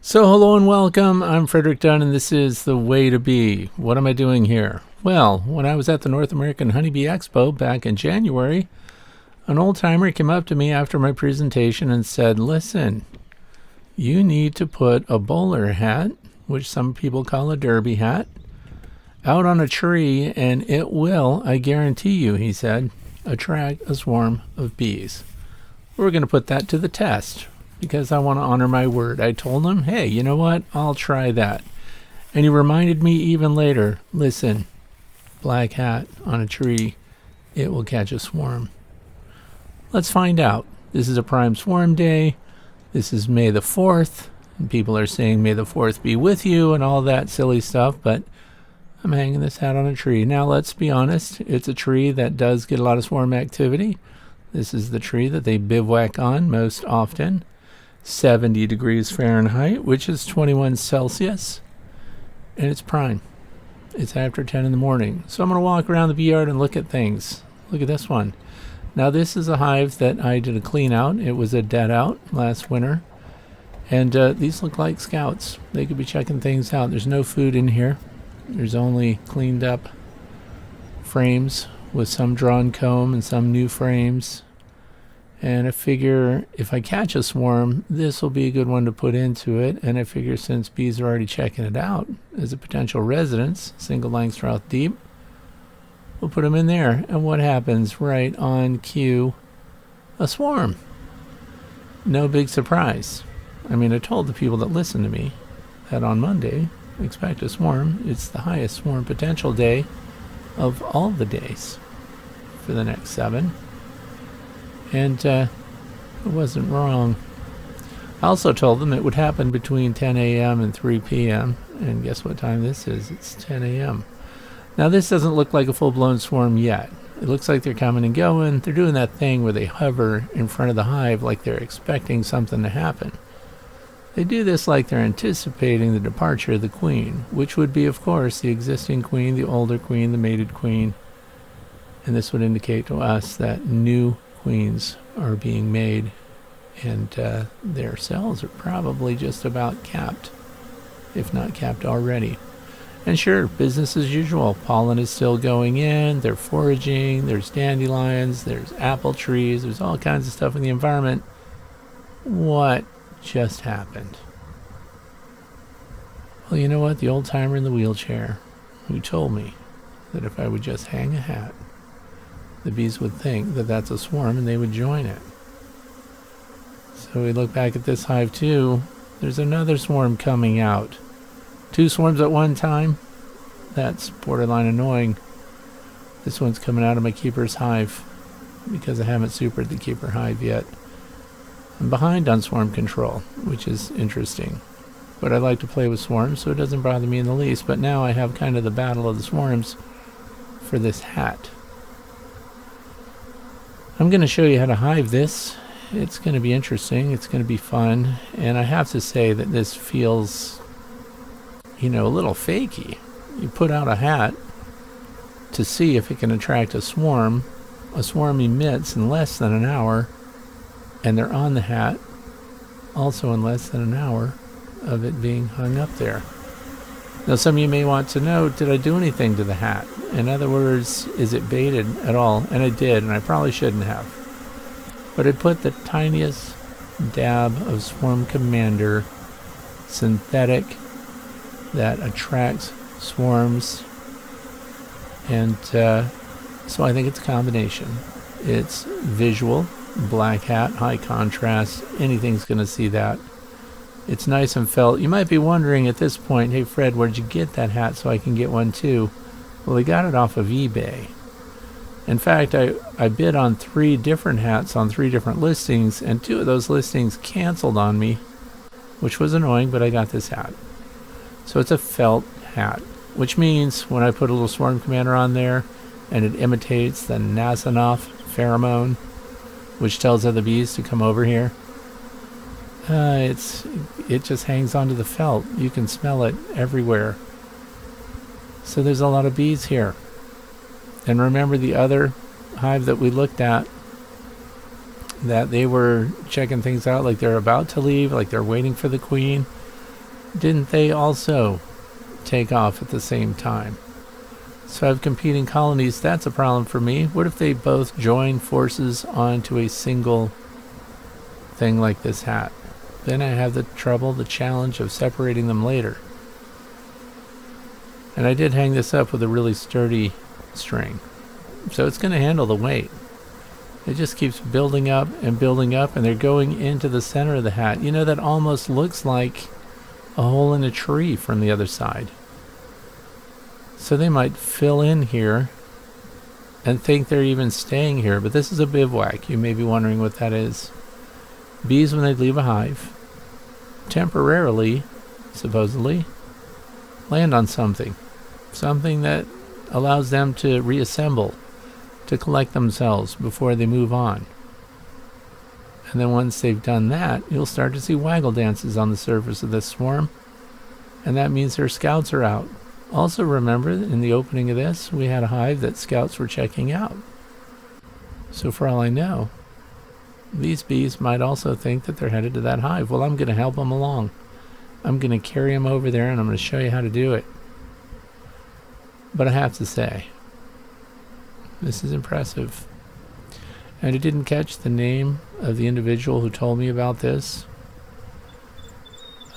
So hello and welcome. I'm Frederick Dunn and this is The Way to Bee. What am I doing here? Well, when I was at the North American Honeybee Expo back in January, an old timer came up to me after my presentation and said, listen, you need to put a bowler hat, which some people call a derby hat, out on a tree and it will, I guarantee you, he said, attract a swarm of bees. We're going to put that to the test because I want to honor my word. I told him, hey, you know what? I'll try that. And he reminded me even later, listen, black hat on a tree, it will catch a swarm. Let's find out. This is a prime swarm day. This is May the 4th. And people are saying, may the 4th be with you and all that silly stuff. But I'm hanging this hat on a tree. Now, let's be honest. It's a tree that does get a lot of swarm activity. This is the tree that they bivouac on most often. 70 degrees Fahrenheit, which is 21 Celsius. And it's prime. It's after 10 in the morning. So I'm going to walk around the bee yard and look at things. Look at this one. Now, this is a hive that I did a clean out. It was a dead out last winter. And these look like scouts. They could be checking things out. There's no food in here. There's only cleaned up frames with some drawn comb and some new frames. And I figure if I catch a swarm, this will be a good one to put into it. And I figure since bees are already checking it out as a potential residence, single Langstroth deep, we'll put them in there. And what happens? Right on cue, a swarm. No big surprise. I mean, I told the people that listen to me that on Monday, expect a swarm. It's the highest swarm potential day of all the days for the next 7. And it wasn't wrong. I also told them it would happen between 10 a.m. and 3 p.m. And guess what time this is? It's 10 a.m. Now, this doesn't look like a full-blown swarm yet. It looks like they're coming and going. They're doing that thing where they hover in front of the hive like they're expecting something to happen. They do this like they're anticipating the departure of the queen, which would be, of course, the existing queen, the older queen, the mated queen. And this would indicate to us that new queens are being made, and their cells are probably just about capped, if not capped already. And sure, business as usual. Pollen is still going in. They're foraging. There's dandelions. There's apple trees. There's all kinds of stuff in the environment. What just happened? Well, you know what? The old timer in the wheelchair who told me that if I would just hang a hat, the bees would think that that's a swarm and they would join it. So we look back at this hive too. There's another swarm coming out. 2 swarms at one time? That's borderline annoying. This one's coming out of my keeper's hive because I haven't supered the keeper hive yet. I'm behind on swarm control, which is interesting. But I like to play with swarms, so it doesn't bother me in the least. But now I have kind of the battle of the swarms for this hat. I'm going to show you how to hive this. It's going to be interesting. It's going to be fun. And I have to say that this feels, a little fakey. You put out a hat to see if it can attract a swarm. A swarm emits in less than an hour. And they're on the hat also in less than an hour of it being hung up there. Now, some of you may want to know, did I do anything to the hat? In other words, is it baited at all? And I did, and I probably shouldn't have. But I put the tiniest dab of Swarm Commander synthetic that attracts swarms. And so I think it's a combination. It's visual, black hat, high contrast. Anything's going to see that. It's nice and felt. You might be wondering at this point, hey Fred, where'd you get that hat so I can get one too? Well, I got it off of eBay. In fact, I bid on 3 different hats on 3 different listings, and 2 of those listings canceled on me, which was annoying, but I got this hat. So it's a felt hat, which means when I put a little Swarm Commander on there and it imitates the Nasanoff pheromone, which tells other bees to come over here, it just hangs onto the felt. You can smell it everywhere. So there's a lot of bees here. And remember the other hive that we looked at, that they were checking things out like they're about to leave, like they're waiting for the queen. didn't they also take off at the same time? So I have competing colonies. That's a problem for me. What if they both join forces onto a single thing like this hat? Then I have the challenge of separating them later. And I did hang this up with a really sturdy string, so it's going to handle the weight. It just keeps building up, and they're going into the center of the hat. You know, that almost looks like a hole in a tree from the other side. So they might fill in here and think they're even staying here, but this is a bivouac. You may be wondering what that is. Bees, when they leave a hive, temporarily, supposedly, land on something that allows them to reassemble, to collect themselves before they move on. And then once they've done that, you'll start to see waggle dances on the surface of this swarm, and that means their scouts are out. Also remember, in the opening of this, we had a hive that scouts were checking out. So for all I know, these bees might also think that they're headed to that hive. Well, I'm going to help them along. I'm going to carry them over there, and I'm going to show you how to do it. But I have to say, this is impressive. And I didn't catch the name of the individual who told me about this.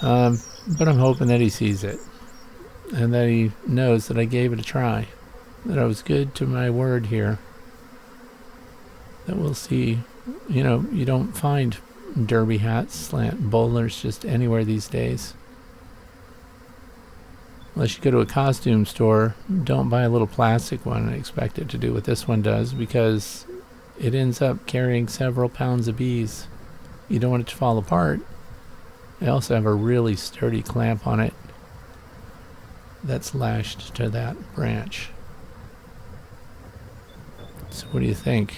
But I'm hoping that he sees it, and that he knows that I gave it a try, that I was good to my word here, that we'll see. You know, you don't find derby hats, slant bowlers just anywhere these days. Unless you go to a costume store, don't buy a little plastic one and expect it to do what this one does, because it ends up carrying several pounds of bees. You don't want it to fall apart. They also have a really sturdy clamp on it that's lashed to that branch. So what do you think?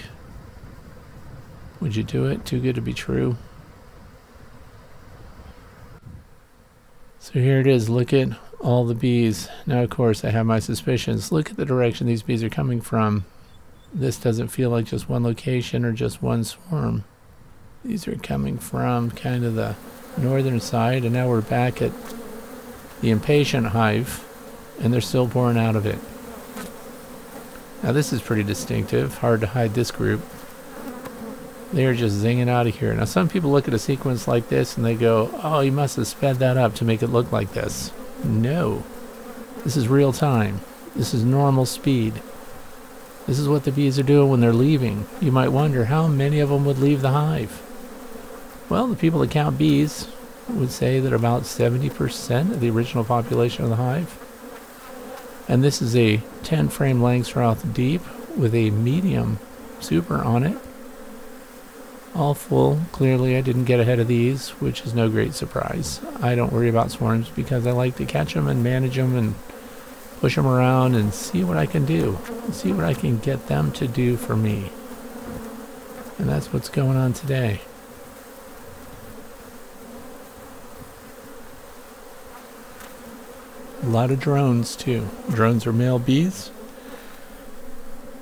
Would you do it? Too good to be true? So here it is. Look at all the bees. Now, of course, I have my suspicions. Look at the direction these bees are coming from. This doesn't feel like just one location or just one swarm. These are coming from kind of the northern side, and now we're back at the impatient hive, and they're still pouring out of it. Now this is pretty distinctive. Hard to hide this group. They're just zinging out of here. Now some people look at a sequence like this and they go, oh, you must have sped that up to make it look like this. No. This is real time. This is normal speed. This is what the bees are doing when they're leaving. You might wonder how many of them would leave the hive. Well, the people that count bees would say that about 70% of the original population of the hive. And this is a 10 frame Langstroth deep with a medium super on it. All full. Clearly I didn't get ahead of these, which is no great surprise. I don't worry about swarms because I like to catch them and manage them and push them around and see what I can do. See what I can get them to do for me. And that's what's going on today. A lot of drones too. Drones are male bees.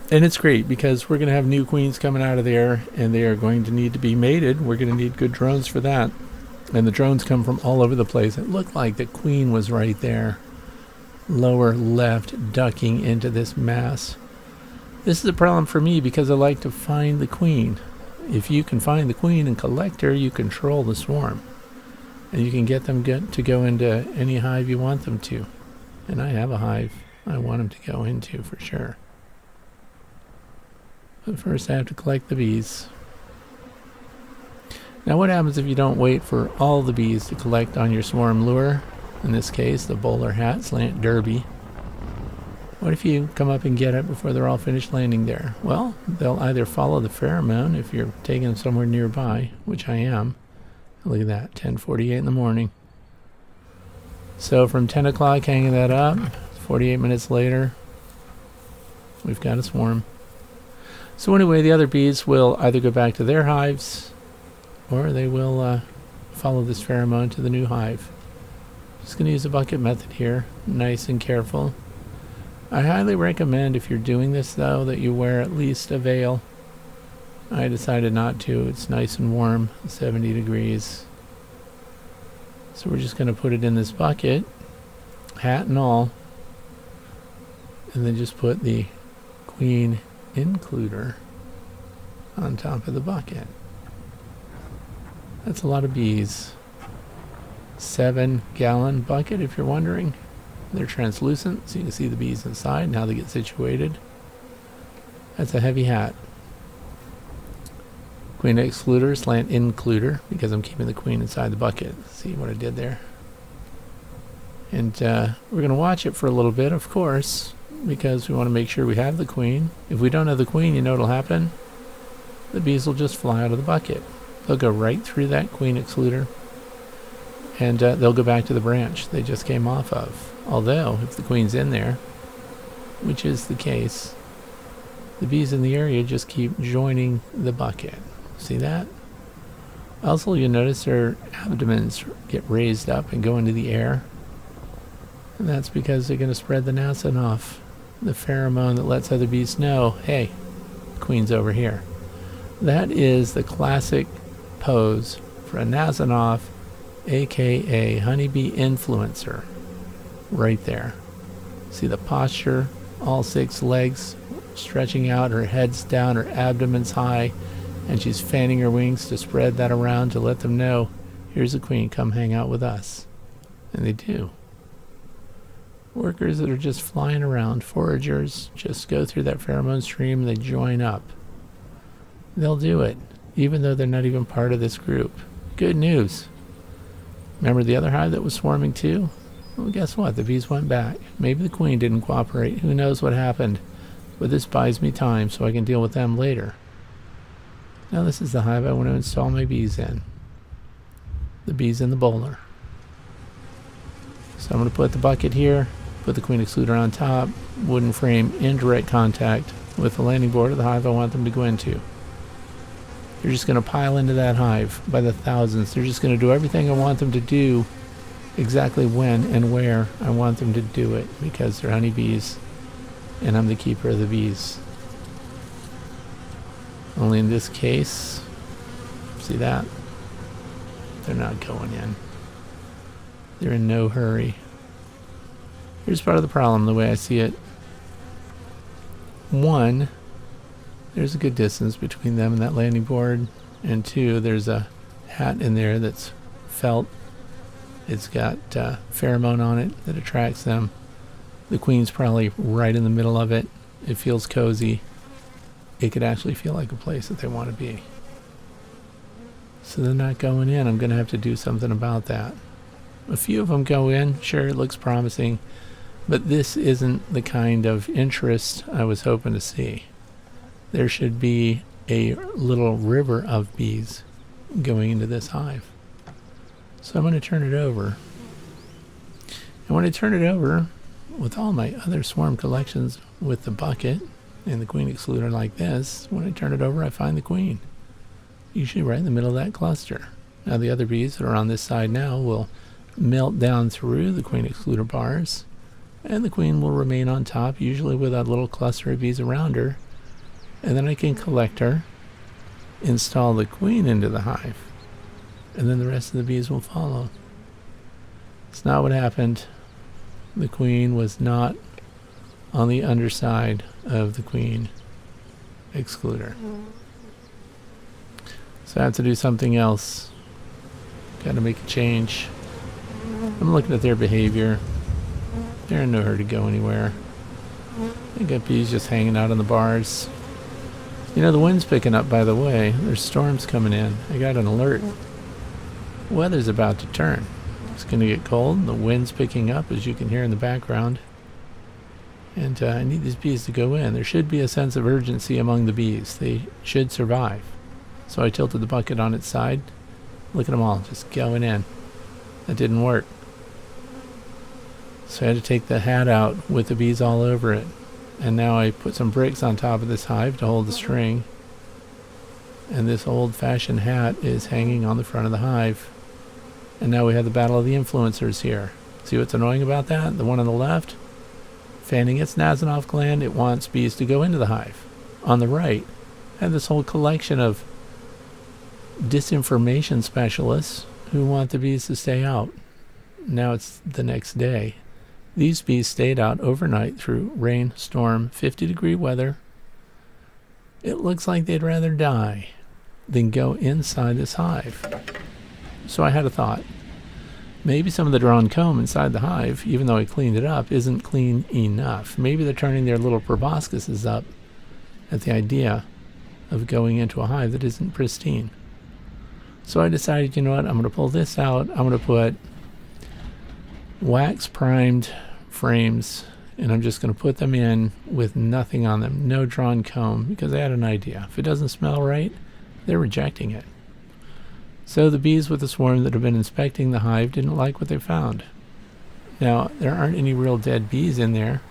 And it's great because we're going to have new queens coming out of there, and they are going to need to be mated. We're going to need good drones for that. And the drones come from all over the place. It looked like the queen was right there, lower left, ducking into this mass. This is a problem for me because I like to find the queen. If you can find the queen and collect her, you control the swarm. And you can get them to go into any hive you want them to. And I have a hive I want them to go into for sure. But first I have to collect the bees. Now what happens if you don't wait for all the bees to collect on your swarm lure? In this case, the bowler hat slant derby. What if you come up and get it before they're all finished landing there? Well, they'll either follow the pheromone if you're taking them somewhere nearby, which I am. Look at that, 10:48 in the morning. So from 10 o'clock hanging that up, 48 minutes later, we've got a swarm. So anyway, the other bees will either go back to their hives or they will follow this pheromone to the new hive. Just going to use a bucket method here, nice and careful. I highly recommend if you're doing this though that you wear at least a veil. I decided not to. It's nice and warm, 70 degrees. So we're just going to put it in this bucket, hat and all, and then just put the queen includer on top of the bucket. That's a lot of bees. 7-gallon bucket, if you're wondering. They're translucent, so you can see the bees inside and how they get situated. That's a heavy hat. Queen excluder, slant includer, because I'm keeping the queen inside the bucket. See what I did there? And we're going to watch it for a little bit, of course, because we want to make sure we have the queen. If we don't have the queen, you know what'll happen? The bees will just fly out of the bucket. They'll go right through that queen excluder, and they'll go back to the branch they just came off of. Although, if the queen's in there, which is the case, the bees in the area just keep joining the bucket. See that? Also, you'll notice their abdomens get raised up and go into the air. And that's because they're going to spread the Nasonov, the pheromone that lets other bees know, hey, the queen's over here. That is the classic pose for a Nasonov, aka honeybee influencer, right there. See the posture, all 6 legs stretching out, her head's down, her abdomen's high, and she's fanning her wings to spread that around to let them know, here's the queen, come hang out with us. And they do. Workers that are just flying around, foragers, just go through that pheromone stream and they join up. They'll do it, even though they're not even part of this group. Good news. Remember the other hive that was swarming too? Well, guess what? The bees went back. Maybe the queen didn't cooperate. Who knows what happened? But this buys me time so I can deal with them later. Now this is the hive I want to install my bees in. The bees in the bowler. So I'm going to put the bucket here, put the queen excluder on top, wooden frame in direct contact with the landing board of the hive I want them to go into. They're just going to pile into that hive by the thousands. They're just going to do everything I want them to do exactly when and where I want them to do it, because they're honeybees and I'm the keeper of the bees. Only in this case, see that? They're not going in. They're in no hurry. Here's part of the problem, the way I see it. 1, there's a good distance between them and that landing board. And 2, there's a hat in there that's felt. It's got pheromone on it that attracts them. The queen's probably right in the middle of it. It feels cozy. It could actually feel like a place that they want to be. So they're not going in. I'm going to have to do something about that. A few of them go in. Sure, it looks promising. But this isn't the kind of interest I was hoping to see. There should be a little river of bees going into this hive. So I'm going to turn it over. And when I turn it over, with all my other swarm collections with the bucket and the queen excluder like this, when I turn it over, I find the queen. Usually right in the middle of that cluster. Now the other bees that are on this side now will melt down through the queen excluder bars, and the queen will remain on top, usually with a little cluster of bees around her. And then I can collect her, install the queen into the hive, and then the rest of the bees will follow. It's not what happened. The queen was not on the underside of the queen excluder. So I have to do something else. Got to make a change. I'm looking at their behavior. They're in no hurry to go anywhere. I got bees just hanging out on the bars. You know, the wind's picking up, by the way. There's storms coming in. I got an alert. Weather's about to turn. It's going to get cold. The wind's picking up, as you can hear in the background. And I need these bees to go in. There should be a sense of urgency among the bees. They should survive. So I tilted the bucket on its side. Look at them all, just going in. That didn't work. So I had to take the hat out with the bees all over it. And now I put some bricks on top of this hive to hold the string. And this old-fashioned hat is hanging on the front of the hive. And now we have the battle of the influencers here. See what's annoying about that? The one on the left, fanning its Nasonov gland, it wants bees to go into the hive. On the right, I have this whole collection of disinformation specialists who want the bees to stay out. Now it's the next day. These bees stayed out overnight through rain, storm, 50-degree weather. It looks like they'd rather die than go inside this hive. So I had a thought. Maybe some of the drawn comb inside the hive, even though I cleaned it up, isn't clean enough. Maybe they're turning their little proboscises up at the idea of going into a hive that isn't pristine. So I decided, you know what, I'm going to pull this out. I'm going to put wax primed frames, and I'm just going to put them in with nothing on them, no drawn comb, because I had an idea. If it doesn't smell right, they're rejecting it. So the bees with the swarm that have been inspecting the hive didn't like what they found. Now, there aren't any real dead bees in there,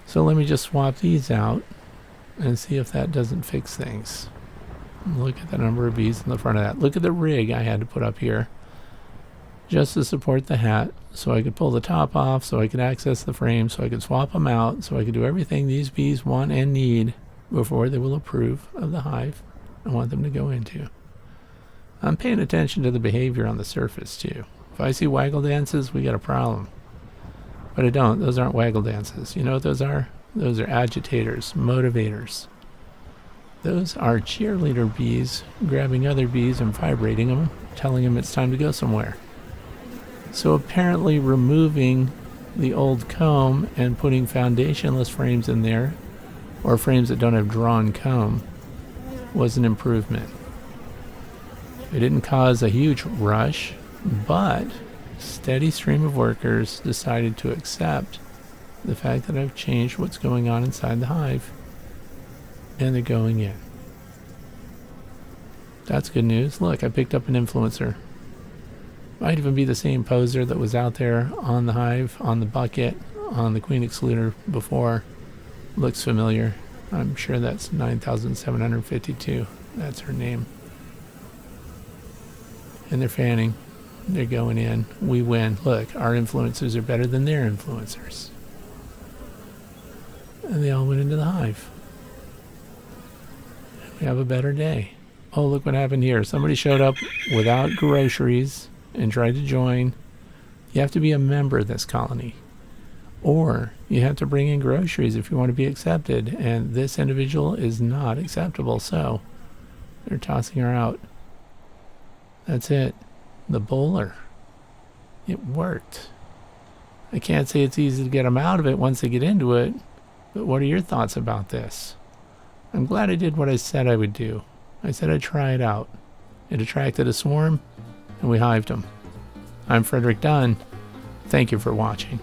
so let me just swap these out and see if that doesn't fix things. Look at the number of bees in the front of that. Look at the rig I had to put up here just to support the hat, so I could pull the top off, so I could access the frame, so I could swap them out, so I could do everything these bees want and need before they will approve of the hive I want them to go into. I'm paying attention to the behavior on the surface too. If I see waggle dances, we got a problem. But I don't. Those aren't waggle dances. You know what those are? Those are agitators, motivators. Those are cheerleader bees grabbing other bees and vibrating them, telling them it's time to go somewhere. So apparently removing the old comb and putting foundationless frames in there, or frames that don't have drawn comb, was an improvement. It didn't cause a huge rush, but steady stream of workers decided to accept the fact that I've changed what's going on inside the hive, and they're going in. That's good news. Look, I picked up an influencer. Might even be the same poser that was out there on the hive, on the bucket, on the queen excluder before. Looks familiar. I'm sure that's 9,752. That's her name. And they're fanning. They're going in. We win. Look, our influencers are better than their influencers. And they all went into the hive. We have a better day. Oh, look what happened here. Somebody showed up without groceries and tried to join. You have to be a member of this colony. Or you have to bring in groceries if you want to be accepted. And this individual is not acceptable. So they're tossing her out. That's it. The bowler. It worked. I can't say it's easy to get them out of it once they get into it, but what are your thoughts about this? I'm glad I did what I said I would do. I said I'd try it out. It attracted a swarm, and we hived them. I'm Frederick Dunn. Thank you for watching.